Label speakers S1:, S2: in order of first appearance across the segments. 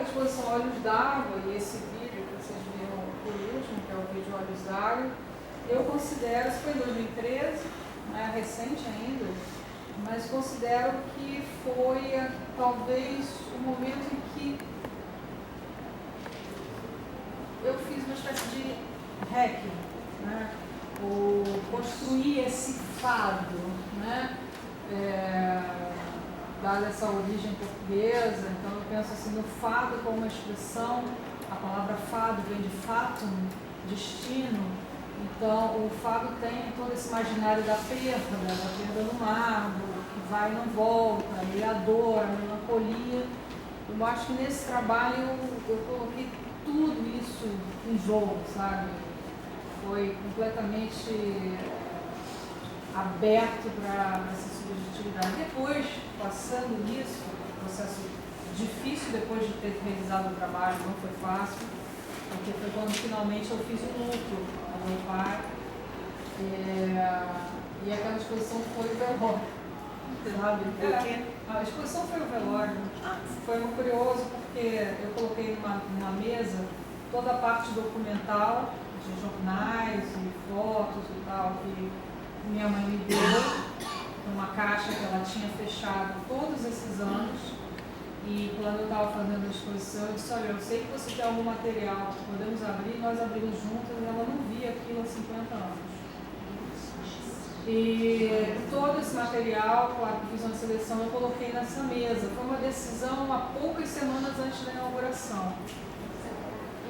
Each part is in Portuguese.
S1: a exposição Olhos d'Água e esse vídeo que vocês viram por último, que é o vídeo Olhos d'Água, eu considero, isso foi em 2013, né, recente ainda, mas considero que foi talvez o momento em que eu fiz uma espécie de hack, né? Ou construir esse fado, né? Dada essa origem portuguesa, então eu penso assim no fado como uma expressão, a palavra fado vem de fatum, destino, então o fado tem todo esse imaginário da perda no mar, do que vai e não volta, a dor, a melancolia. Eu acho que nesse trabalho eu coloquei tudo isso em jogo, sabe? Foi completamente aberto para essa subjetividade. Depois, passando nisso, um processo difícil depois de ter realizado o trabalho, não foi fácil, porque foi quando finalmente eu fiz um luto ao meu pai, e aquela exposição foi o velório, sabe? A exposição foi o velório. Foi muito curioso porque eu coloquei numa mesa toda a parte documental de jornais e fotos e tal que minha mãe me deu, numa caixa que ela tinha fechado todos esses anos. E quando eu estava fazendo a exposição, eu disse, olha, eu sei que você tem algum material que podemos abrir, nós abrimos juntas, e ela não via aquilo há 50 anos. E todo esse material, claro que fiz uma seleção, eu coloquei nessa mesa. Foi uma decisão há poucas semanas antes da inauguração.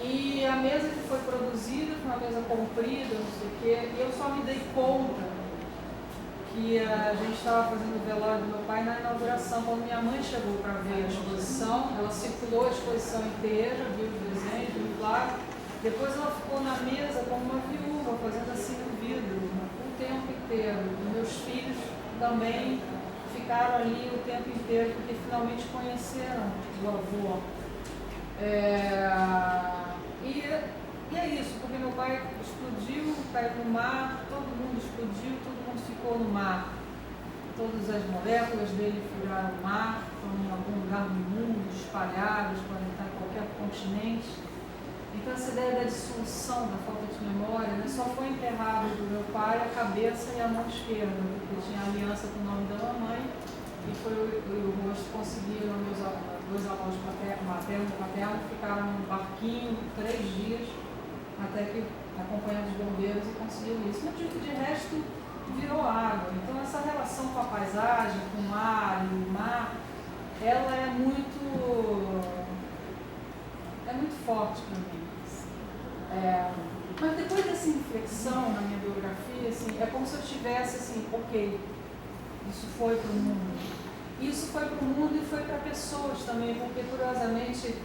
S1: E a mesa que foi produzida foi uma mesa comprida, não sei o quê, e eu só me dei conta que a gente estava fazendo o velório do meu pai na inauguração. Quando minha mãe chegou para ver a exposição, ela circulou a exposição inteira, viu os desenhos, viu o quadro. Depois ela ficou na mesa como uma viúva, fazendo assim no vidro, o tempo inteiro. E meus filhos também ficaram ali o tempo inteiro, porque finalmente conheceram o avô. E é isso, porque meu pai explodiu, caiu no mar, todo mundo explodiu, todo mundo ficou no mar. Todas as moléculas dele furaram o mar, estão em algum lugar do mundo, espalhadas, podem estar em qualquer continente. Então essa ideia da dissolução, da falta de memória, né, só foi enterrado do meu pai a cabeça e a mão esquerda, porque tinha aliança com o nome da mamãe, e foi o rosto conseguiram, meus dois avós materno e paterno ficaram num barquinho 3 dias, até que acompanharam os bombeiros e conseguiram isso. Mas de resto virou água. Então essa relação com a paisagem, com o mar e o mar, ela é muito forte para mim. Mas depois dessa inflexão na minha biografia, assim, é como se eu tivesse assim, ok, isso foi para o mundo. Isso foi para o mundo e foi para pessoas também, porque curiosamente,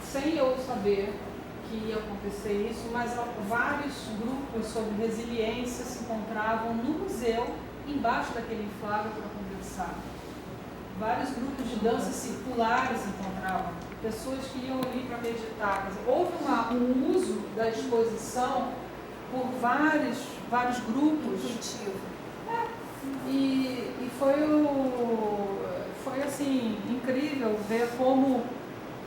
S1: sem eu saber que ia acontecer isso, mas vários grupos sobre resiliência se encontravam no museu, embaixo daquele inflável para conversar. Vários grupos de dança circulares se encontravam, pessoas que iam ali para meditar. Quer dizer, houve um uso da exposição por vários grupos. E foi assim, incrível ver como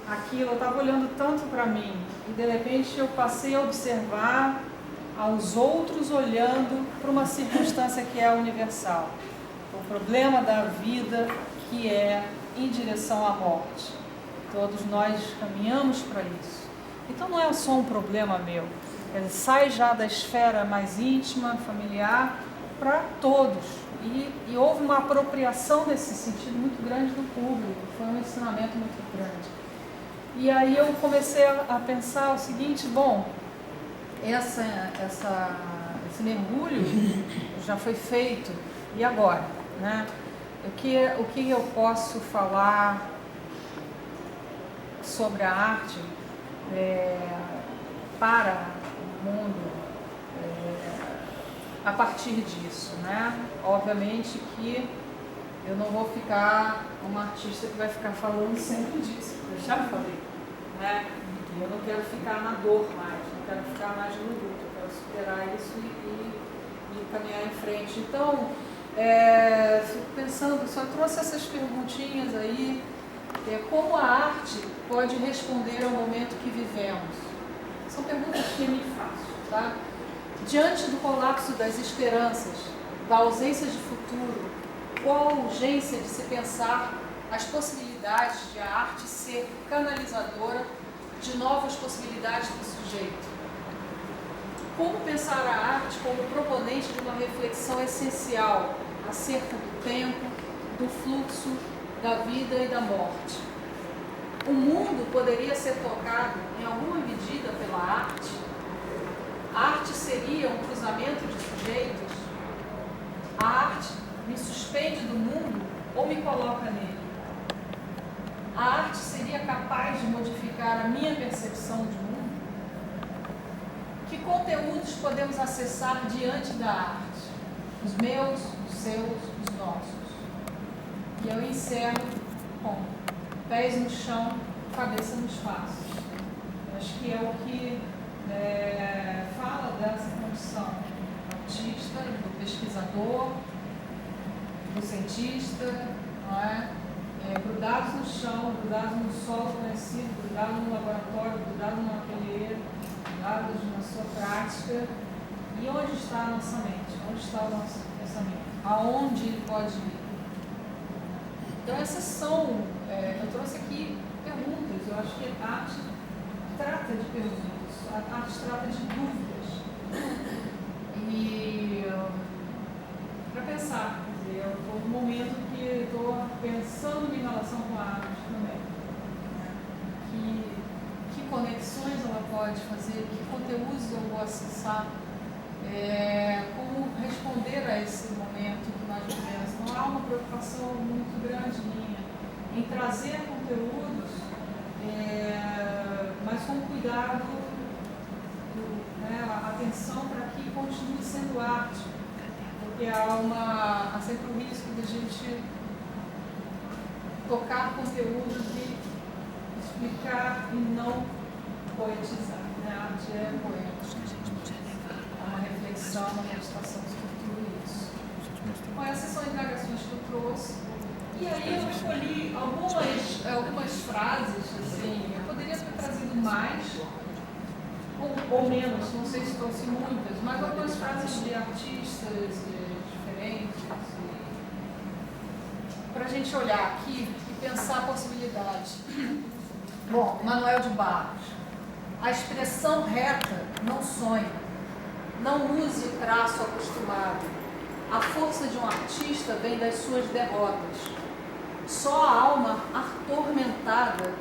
S1: aquilo, eu estava olhando tanto para mim, e de repente eu passei a observar aos outros olhando para uma circunstância que é universal. O problema da vida que é em direção à morte. Todos nós caminhamos para isso. Então não é só um problema meu, sai já da esfera mais íntima, familiar, para todos. E houve uma apropriação nesse sentido muito grande do público, foi um ensinamento muito grande. E aí eu comecei a pensar o seguinte, bom, esse mergulho já foi feito, e agora? Né? O que eu posso falar sobre a arte para o mundo a partir disso, né? Obviamente que eu não vou ficar uma artista que vai ficar falando sempre disso, eu já falei, né? Eu não quero ficar na dor mais, não quero ficar mais no luto, eu quero superar isso e caminhar em frente. Então, fico pensando, só trouxe essas perguntinhas aí, Como a arte pode responder ao momento que vivemos? São perguntas que eu me faço, tá? Diante do colapso das esperanças, da ausência de futuro, qual a urgência de se pensar as possibilidades de a arte ser canalizadora de novas possibilidades do sujeito? Como pensar a arte como proponente de uma reflexão essencial acerca do tempo, do fluxo, da vida e da morte? O mundo poderia ser tocado em alguma medida pela arte? A arte seria um cruzamento de sujeitos? A arte me suspende do mundo ou me coloca nele? A arte seria capaz de modificar a minha percepção de mundo? Que conteúdos podemos acessar diante da arte? Os meus, os seus, os nossos. E eu encerro com pés no chão, cabeça no espaço. Eu acho que é o que fala dessa condição do artista, do pesquisador, do cientista, não é? Grudados no chão, grudados no solo conhecido, grudados no laboratório, grudados no ateliê, grudados na sua prática. E onde está a nossa mente? Onde está o nosso pensamento? Aonde ele pode ir? Então essas são, eu trouxe aqui perguntas. Eu acho que a arte trata de perguntas, a arte trata de dúvidas. E para pensar, quer dizer, eu estou num momento que estou pensando em relação com a arte também. Que conexões ela pode fazer, que conteúdos eu vou acessar, como responder a esse momento que nós vivemos. Não há uma preocupação muito grande minha em trazer conteúdos, mas com cuidado, atenção para que continue sendo arte, porque há sempre o risco de a gente tocar conteúdos e explicar e não poetizar. A arte é poética. Uma reflexão, uma meditação sobre tudo isso. Bom, essas são indagações que eu trouxe. E aí eu escolhi algumas frases, assim, eu poderia ter trazido mais ou menos, não sei se trouxe muitas, mas algumas frases de artistas diferentes, para a gente olhar aqui e pensar a possibilidade. Bom, Manuel de Barros. A expressão reta não sonha. Não use o traço acostumado. A força de um artista vem das suas derrotas. Só a alma atormentada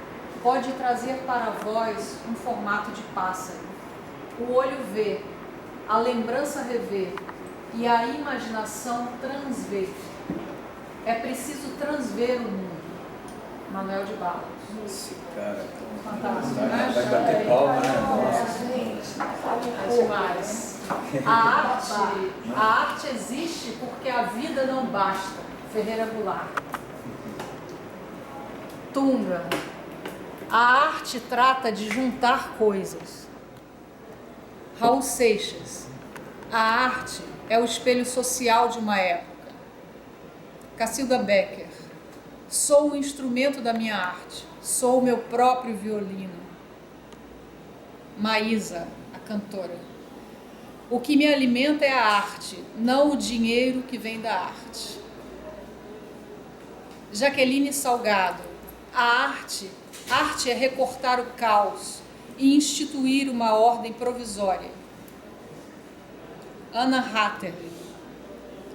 S1: pode trazer para a voz um formato de pássaro. O olho vê, a lembrança revê e a imaginação transvê. É preciso transver o mundo. Manuel de Barros.
S2: Esse cara
S1: Fantástico,
S2: vai
S1: né?
S2: bater palma, né?
S1: Demais. A arte existe porque a vida não basta. Ferreira Goulart. Tunga. A arte trata de juntar coisas. Raul Seixas. A arte é o espelho social de uma época. Cacilda Becker. Sou o instrumento da minha arte. Sou o meu próprio violino. Maísa, a cantora. O que me alimenta é a arte, não o dinheiro que vem da arte. Jaqueline Salgado. A arte é recortar o caos e instituir uma ordem provisória. Anna Hatterley,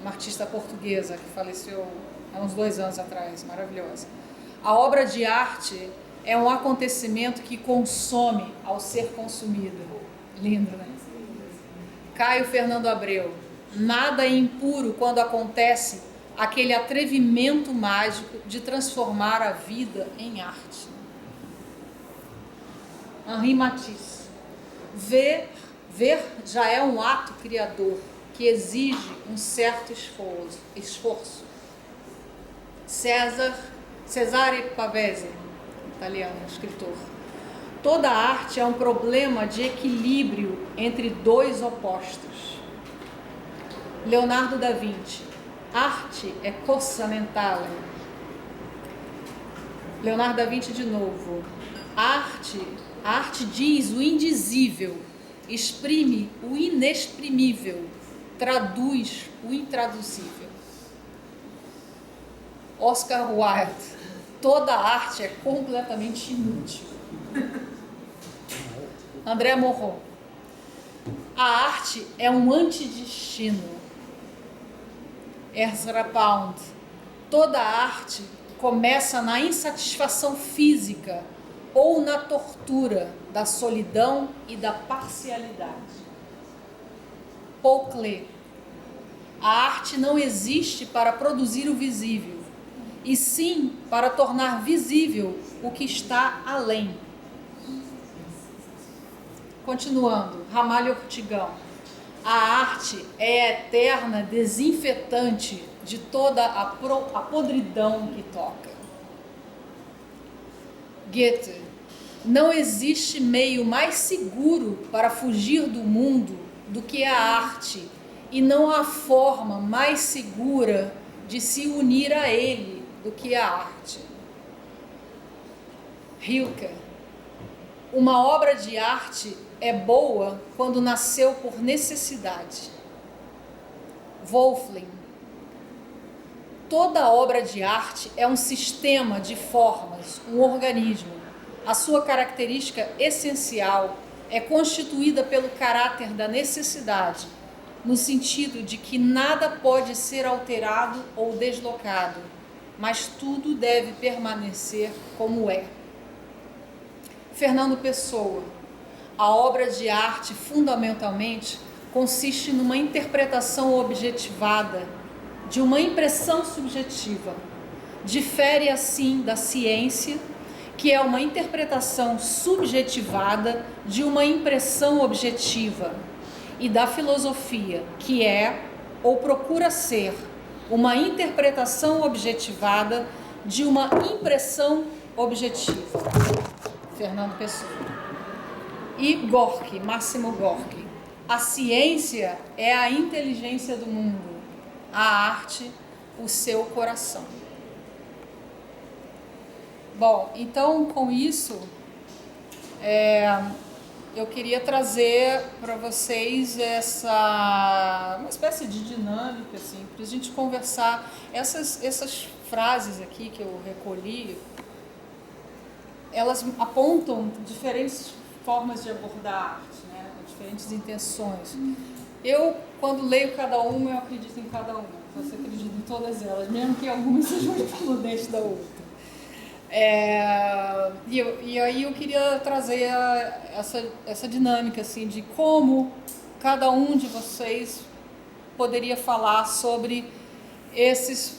S1: uma artista portuguesa que faleceu há uns 2 anos atrás, maravilhosa. A obra de arte é um acontecimento que consome ao ser consumido. Lindo, né? Caio Fernando Abreu. Nada é impuro quando acontece aquele atrevimento mágico de transformar a vida em arte. Henri Matisse. Ver já é um ato criador que exige um certo esforço. Cesare Pavese, italiano, escritor. Toda arte é um problema de equilíbrio entre 2 opostos. Leonardo da Vinci. Arte é cosa mentale.
S3: Leonardo da Vinci de novo. A arte diz o indizível, exprime o inexprimível, traduz o intraduzível. Oscar Wilde. Toda arte é completamente inútil. André Morro. A arte é um antidestino. Ezra Pound. Toda arte começa na insatisfação física ou na tortura da solidão e da parcialidade. Paul Klee. A arte não existe para produzir o visível, e sim para tornar visível o que está além. Continuando, Ramalho Ortigão. A arte é a eterna desinfetante de toda a podridão que toca. Goethe. Não existe meio mais seguro para fugir do mundo do que a arte, e não há forma mais segura de se unir a ele do que a arte. Rilke. Uma obra de arte é boa quando nasceu por necessidade. Wolfling. Toda obra de arte é um sistema de formas, um organismo. A sua característica essencial é constituída pelo caráter da necessidade, no sentido de que nada pode ser alterado ou deslocado, mas tudo deve permanecer como é. Fernando Pessoa. A obra de arte, fundamentalmente, consiste numa interpretação objetivada de uma impressão subjetiva. Difere, assim, da ciência, que é uma interpretação subjetivada de uma impressão objetiva, e da filosofia, que é, ou procura ser, uma interpretação objetivada de uma impressão objetiva. Fernando Pessoa. E Gorky, Máximo Gorky. A ciência é a inteligência do mundo, a arte, o seu coração. Bom, então com isso, eu queria trazer para vocês uma espécie de dinâmica, assim, para a gente conversar. Essas frases aqui que eu recolhi, elas apontam diferentes formas de abordar a arte, né? Diferentes intenções. Eu, quando leio cada uma, eu acredito em cada uma. Você acredita em todas elas, mesmo que algumas sejam excludentes da outra. E aí eu queria trazer essa dinâmica, assim, de como cada um de vocês poderia falar sobre esses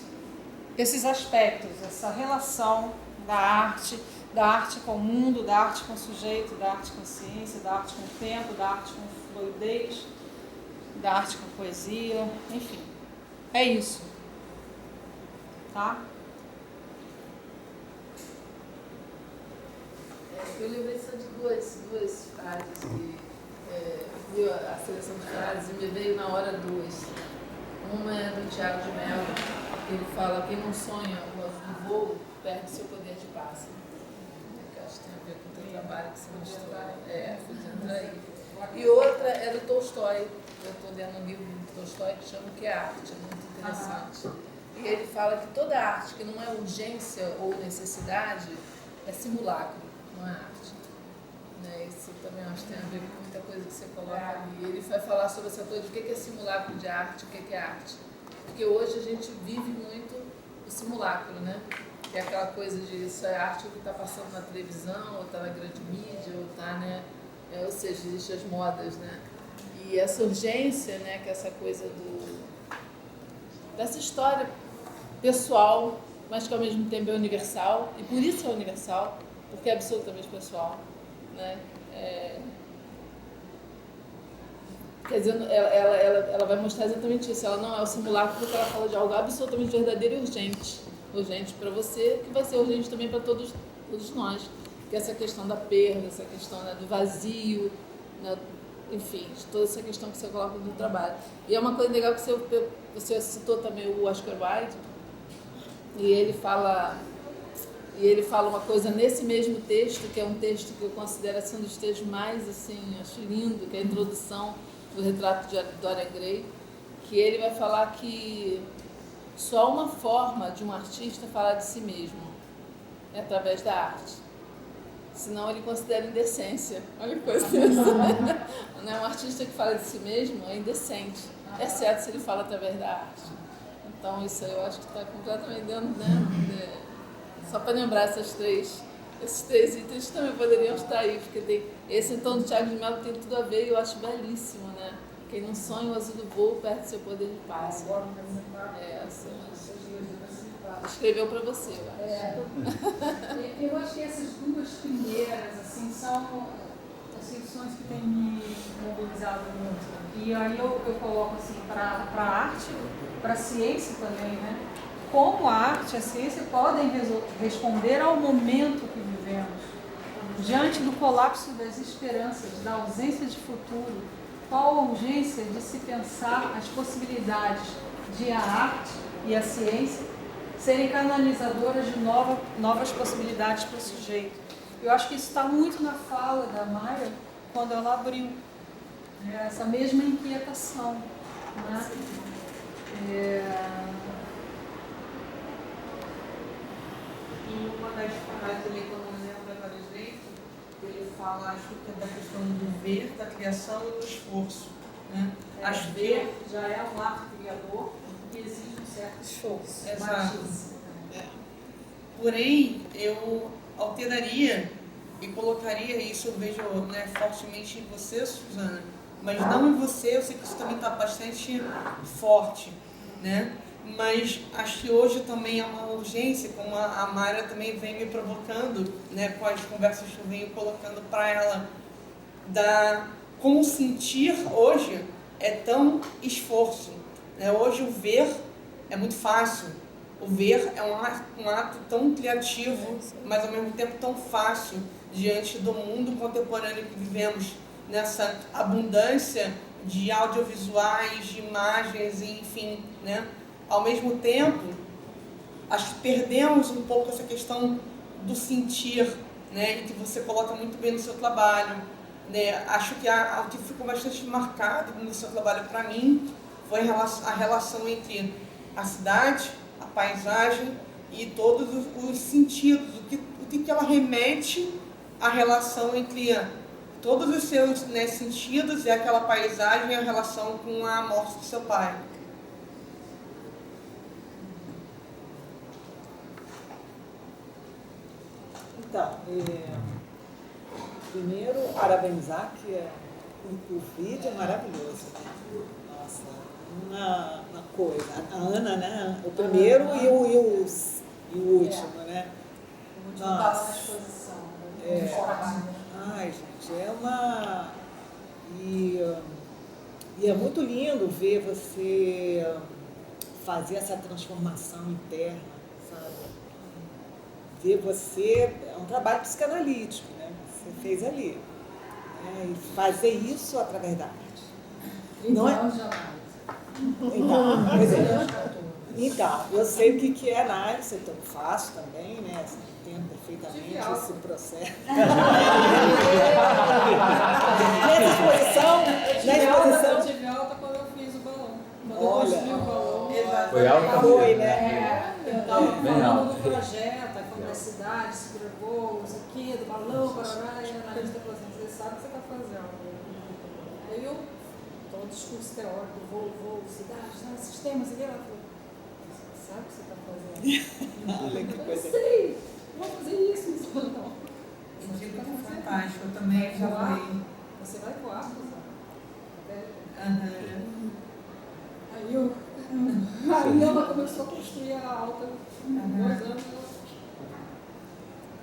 S3: aspectos, essa relação da arte com o mundo, da arte com o sujeito, da arte com a ciência, da arte com o tempo, da arte com fluidez, da arte com poesia, enfim. É isso. Tá?
S4: Eu lembrei só de duas frases que vi a seleção de frases e me veio na hora duas. Uma é do Tiago de Mello, ele fala: quem não sonha o voo perde seu poder de pássaro. Que acho que tem a ver com o teu trabalho que você mostrou. Fugindo aí. E outra é do Tolstói. Eu estou lendo um livro do Tolstói que chama O que é Arte, é muito interessante. E ele fala que toda arte que não é urgência ou necessidade é simulacro, não é arte. Né? Isso também acho que tem a ver com muita coisa que você coloca ali. Ele vai falar sobre essa coisa de o que é simulacro de arte, o que é arte. Porque hoje a gente vive muito o simulacro, né? Que é aquela coisa de isso é arte que está passando na televisão, ou está na grande mídia, ou está, né? Ou seja, existem as modas, né? E essa urgência, né? Que é essa coisa dessa história pessoal, mas que ao mesmo tempo é universal, e por isso é universal, porque é absolutamente pessoal, né? Quer dizer, ela vai mostrar exatamente isso. Ela não é o simulacro porque ela fala de algo absolutamente verdadeiro e urgente. Urgente para você, que vai ser urgente também para todos nós. Que é essa questão da perda, essa questão, né, do vazio, né, enfim, de toda essa questão que você coloca no trabalho. E é uma coisa legal que você citou também o Oscar Wilde, e ele fala E ele fala uma coisa nesse mesmo texto, que é um texto que eu considero assim, um dos textos mais, assim, acho lindo, que é a introdução do retrato de Dorian Gray, que ele vai falar que só uma forma de um artista falar de si mesmo é através da arte. Senão ele considera indecência. Olha que coisa interessante. Um artista que fala de si mesmo é indecente, exceto se ele fala através da arte. Então isso aí eu acho que está completamente dentro, né? Só para lembrar esses três itens também poderiam estar aí, porque tem esse então do Thiago de Mello tem tudo a ver e eu acho belíssimo, né? Quem não sonha o azul do voo perde seu poder de paz. Escreveu para você, eu acho.
S1: Eu acho que essas duas primeiras, assim, são as secções que têm me mobilizado muito. E aí eu coloco, assim, para a arte, para a ciência também, né? Como a arte e a ciência podem responder ao momento que vivemos. Diante do colapso das esperanças, da ausência de futuro, qual a urgência de se pensar as possibilidades de a arte e a ciência serem canalizadoras de novas possibilidades para o sujeito. Eu acho que isso está muito na fala da Mayra quando ela abriu, né, essa mesma inquietação. Né? E uma das frases ali, quando eu lembro agora direito, ele fala, acho que é da questão do ver, da criação e do esforço. Né? Acho que ver já é um ato criador que exige um certo esforço.
S5: Exato. Porém, eu alteraria e colocaria, isso eu vejo, né, fortemente em você, Suzana, mas não em você, eu sei que isso também está bastante forte, né? Mas acho que hoje também é uma urgência, como a Mayra também vem me provocando, né, com as conversas que eu venho colocando para ela, como sentir hoje é tão esforço. Né? Hoje o ver é muito fácil, o ver é um ato tão criativo, mas ao mesmo tempo tão fácil diante do mundo contemporâneo que vivemos, nessa abundância de audiovisuais, de imagens, enfim, né? Ao mesmo tempo, acho que perdemos um pouco essa questão do sentir, né? E que você coloca muito bem no seu trabalho, né? Acho que o que ficou bastante marcado no seu trabalho para mim foi a relação entre a cidade, a paisagem e todos os sentidos, o que ela remete à relação entre todos os seus, né, sentidos e aquela paisagem e a relação com a morte do seu pai.
S6: Então, primeiro, parabenizar que o vídeo é maravilhoso, né? Nossa, uma coisa. A Ana, né? O primeiro e o último, né?
S1: O último estava na exposição.
S6: Ai, gente, é uma... E é muito lindo ver você fazer essa transformação interna, sabe? Ver você... É um trabalho psicanalítico, né? Você fez ali. Né? E fazer isso através da arte. Não é? Então, eu sei o que é análise, então faço também, né? Entendo perfeitamente esse processo. Na exposição.
S1: Eu tive alta quando eu fiz o balão. Quando eu
S6: Olha,
S1: construí o balão.
S2: Foi alta?
S6: Foi, né?
S1: Eu estava falando do projeto, aí falando da cidade, segura voo, isso aqui, do balão, Paraná, e a analista falou assim, você sabe o que você está fazendo. Aí eu, todo o discurso teórico, voo, cidade, sistemas, e ela falou, você sabe o que você está fazendo?
S6: Olha que coisa.
S1: Eu sei, vou fazer isso, não.
S5: Fantástico, eu também já fui.
S1: Você vai voar, sabe? Aí ela começou a construir a alta, 2 anos.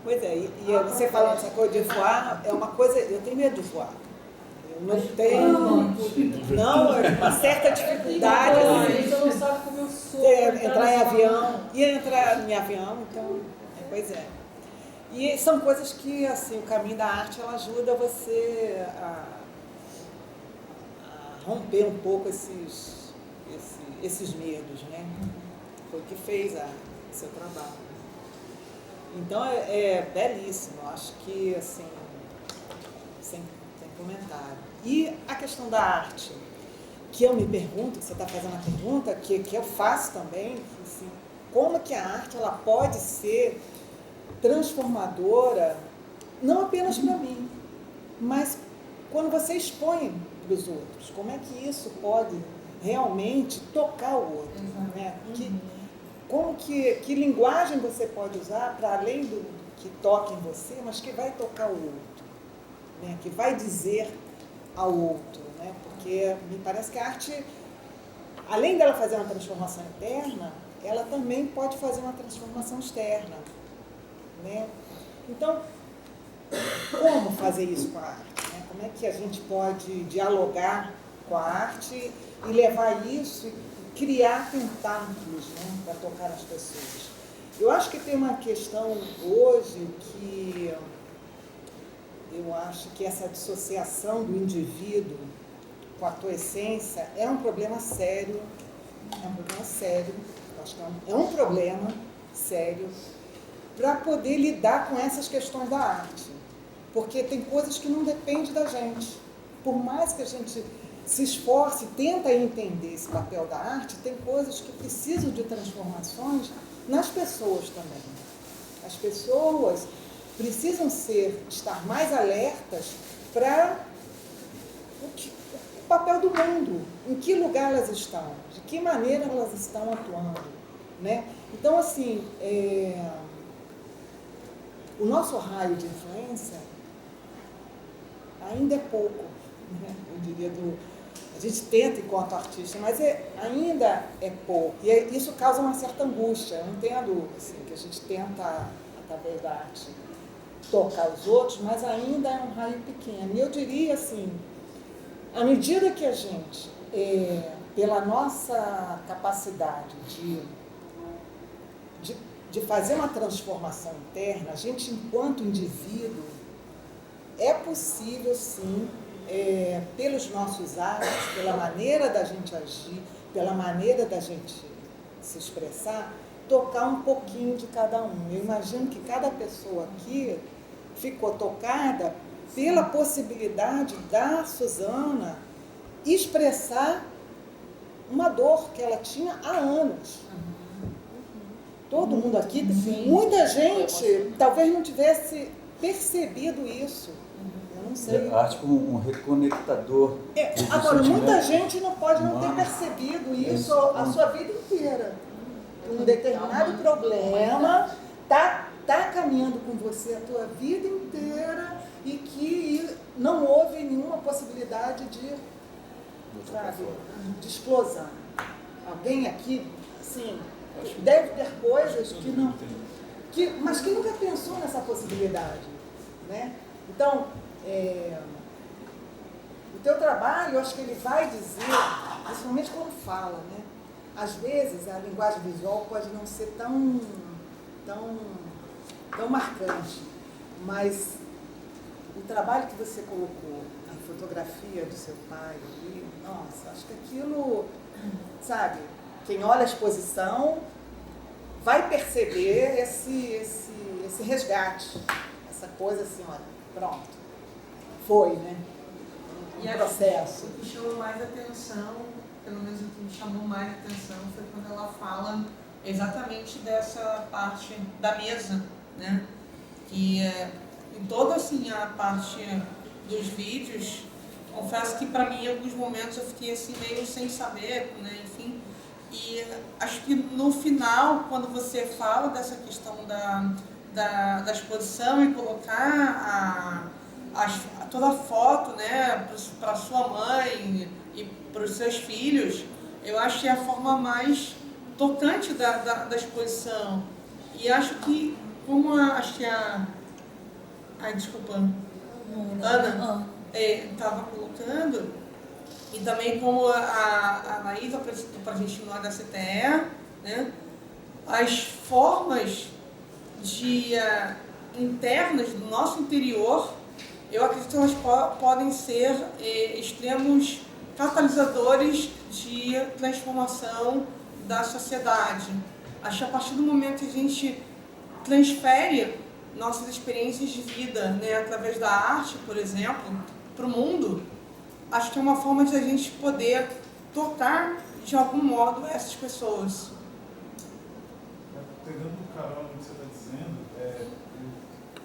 S6: Pois é, e você falando essa coisa de voar, é uma coisa, eu tenho medo de voar. Eu não tenho, não, é uma certa dificuldade.
S1: Eu não sabe como eu sou.
S6: Entrar em avião, ia entrar em avião, então, pois é. E são coisas que, assim, o caminho da arte, ela ajuda você a romper um pouco esses medos, né? Foi o que fez o seu trabalho. Então é belíssimo, acho que assim, sem comentário. E a questão da arte, que eu me pergunto, que você está fazendo a pergunta, que eu faço também, assim, como que a arte ela pode ser transformadora, não apenas para mim, mas quando você expõe para os outros, como é que isso pode realmente tocar o outro, né? Como que linguagem você pode usar para além do que toca em você, mas que vai tocar o outro, né? Que vai dizer ao outro, né? Porque me parece que a arte, além dela fazer uma transformação interna, ela também pode fazer uma transformação externa, né? Então, como fazer isso com a arte, né? Como é que a gente pode dialogar com a arte e levar isso e criar tentáculos, né, para tocar nas pessoas? Eu acho que tem uma questão hoje que eu acho que essa dissociação do indivíduo com a tua essência é um problema sério, eu acho que é um problema sério para poder lidar com essas questões da arte. Porque tem coisas que não dependem da gente. Por mais que a gente se esforce, tenta entender esse papel da arte, tem coisas que precisam de transformações nas pessoas também. As pessoas precisam estar mais alertas para o papel do mundo, em que lugar elas estão, de que maneira elas estão atuando, né? Então, assim, o nosso raio de influência ainda é pouco, né? Eu diria, a gente tenta enquanto artista, mas ainda é pouco. E isso causa uma certa angústia. Eu entendo assim, que a gente tenta, através da arte, tocar os outros, mas ainda é um raio pequeno. E eu diria assim, à medida que a gente, pela nossa capacidade de fazer uma transformação interna, a gente, enquanto indivíduo, é possível, sim, pelos nossos atos, pela maneira da gente agir, pela maneira da gente se expressar, tocar um pouquinho de cada um. Eu imagino que cada pessoa aqui ficou tocada pela possibilidade da Suzana expressar uma dor que ela tinha há anos. Todo mundo aqui, muita gente talvez não tivesse percebido isso. Eu não sei.
S2: A arte como um reconectador.
S6: Agora, muita gente não pode não ter percebido isso a sua vida inteira. Um determinado problema está caminhando com você a tua vida inteira e que não houve nenhuma possibilidade de explosão. Alguém aqui, assim, deve ter coisas mas que nunca pensou nessa possibilidade, né? Então, o teu trabalho, eu acho que ele vai dizer, principalmente quando fala, né? Às vezes a linguagem visual pode não ser tão marcante, mas o trabalho que você colocou, a fotografia do seu pai ali, nossa, acho que aquilo, sabe, quem olha a exposição vai perceber esse resgate, essa coisa assim, olha, pronto, foi, né?
S1: E
S6: Um processo.
S1: O que chamou mais atenção, pelo menos o que me chamou mais atenção, foi quando ela fala exatamente dessa parte da mesa, né? Que em toda assim, a parte dos vídeos, confesso que para mim em alguns momentos eu fiquei assim meio sem saber, né? Enfim, e acho que no final, quando você fala dessa questão da exposição e colocar toda a foto, né, para sua mãe e para os seus filhos, eu acho que é a forma mais tocante da exposição. E acho que, como acho que desculpa, Ana estava colocando, e também como a Laís apresentou para a gente no HCTE, né, as formas internas do nosso interior, eu acredito que elas podem ser extremos catalisadores de transformação da sociedade. Acho que a partir do momento que a gente
S5: transfere nossas experiências de vida, né, através da arte, por exemplo, para o mundo, acho que é uma forma de a gente poder tocar de algum modo essas pessoas.
S7: Pegando o carona no que você está dizendo,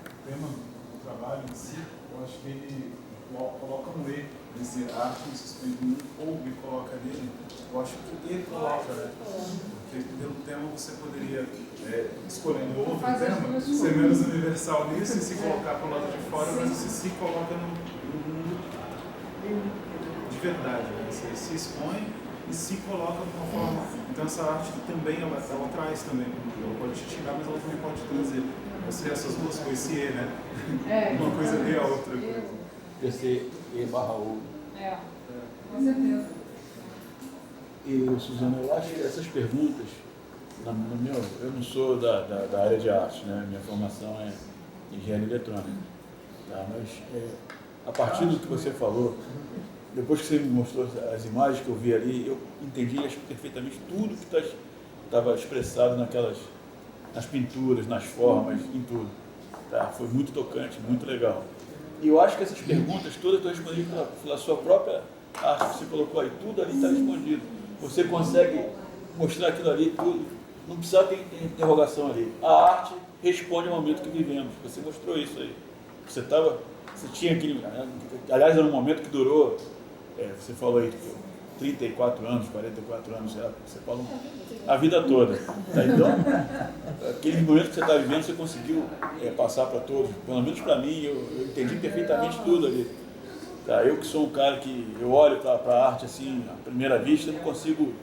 S7: o tema do trabalho em si, eu acho que ele coloca um E, dizer arte me suspende muito, ou me coloca nele, eu acho que ele coloca, né? Porque pelo tema você poderia escolher um outro tema, ser menos universal nisso e se colocar para o lado de fora, mas você se coloca no mundo de verdade, né? Você se expõe e se coloca de uma forma. Então essa arte também, ela traz também, ela pode te tirar, mas ela também pode te trazer. Você essas duas coisas, esse E, né? Uma coisa e a outra coisa.
S2: Esse E/O.
S1: Com certeza.
S2: E, Suzana, eu acho que essas perguntas, eu não sou da área de arte, né? Minha formação é engenharia eletrônica. Tá? Mas a partir do que você falou, depois que você me mostrou as imagens que eu vi ali, eu entendi perfeitamente tudo que estava expressado nas pinturas, nas formas, em tudo. Tá? Foi muito tocante, muito legal. E eu acho que essas perguntas todas estão respondidas pela sua própria arte que você colocou aí. Tudo ali está respondido. Você consegue mostrar aquilo ali, tudo. Não precisa ter interrogação ali. A arte responde ao momento que vivemos. Você mostrou isso aí. Você tinha aquele... Aliás, era um momento que durou... você falou aí, 34 anos, 44 anos, você falou a vida toda. Tá? Então, aquele momento que você está vivendo, você conseguiu passar para todos. Pelo menos para mim, eu entendi perfeitamente tudo ali. Tá? Eu que sou um cara que eu olho para a arte assim, à primeira vista, não consigo